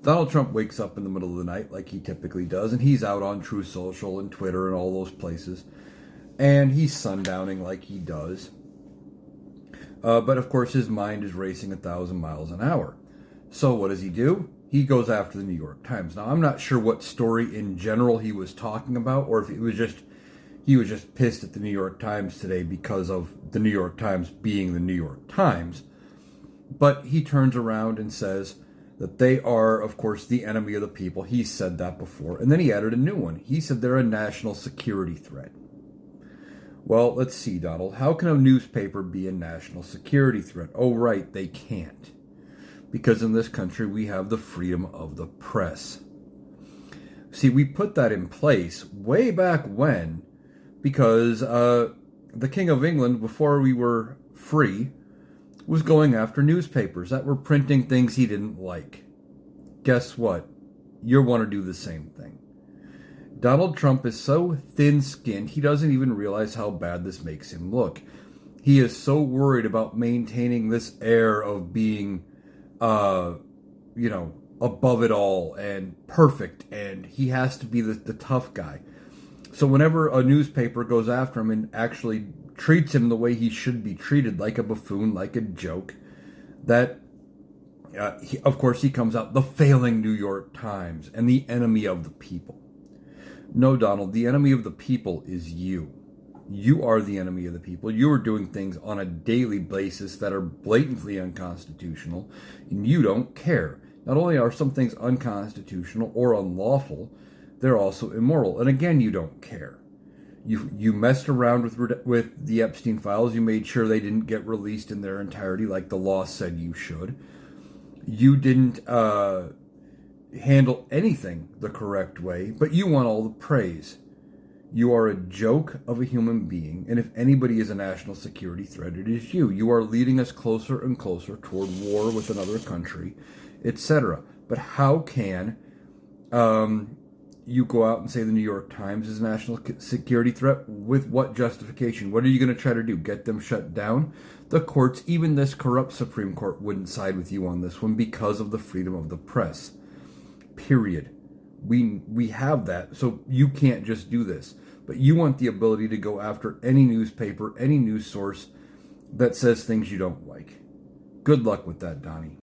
Donald Trump wakes up in the middle of the night like he typically does, and he's out on True Social and Twitter and all those places. And he's sundowning like he does. But of course, his mind is racing 1,000 miles an hour. So what does he do? He goes after the New York Times. Now, I'm not sure what story in general he was talking about, or if it was just he was just pissed at the New York Times today because of the New York Times being the New York Times. But he turns around and says that they are, of course, the enemy of the people. He said that before. And then he added a new one. He said they're a national security threat. Well, let's see, Donald. How can a newspaper be a national security threat? Oh, right, they can't. Because in this country, we have the freedom of the press. See, we put that in place way back when, because the King of England, before we were free, was going after newspapers that were printing things he didn't like. Guess what? You want to do the same thing. Donald Trump is so thin-skinned, he doesn't even realize how bad this makes him look. He is so worried about maintaining this air of being, above it all and perfect, and he has to be the tough guy. So whenever a newspaper goes after him and actually treats him the way he should be treated, like a buffoon, like a joke, that, of course, he comes out the failing New York Times and the enemy of the people. No, Donald, the enemy of the people is you. You are the enemy of the people. You are doing things on a daily basis that are blatantly unconstitutional, and you don't care. Not only are some things unconstitutional or unlawful, they're also immoral. And again, you don't care. You messed around with the Epstein files. You made sure they didn't get released in their entirety like the law said you should. You didn't handle anything the correct way, but you want all the praise. You are a joke of a human being, and if anybody is a national security threat, it is you. You are leading us closer and closer toward war with another country, etc. But how can you go out and say the New York Times is a national security threat? With what justification? What are you going to try to do? Get them shut down? The courts, even this corrupt Supreme Court, wouldn't side with you on this one because of the freedom of the press. Period. We have that, so you can't just do this. But you want the ability to go after any newspaper, any news source that says things you don't like. Good luck with that, Donnie.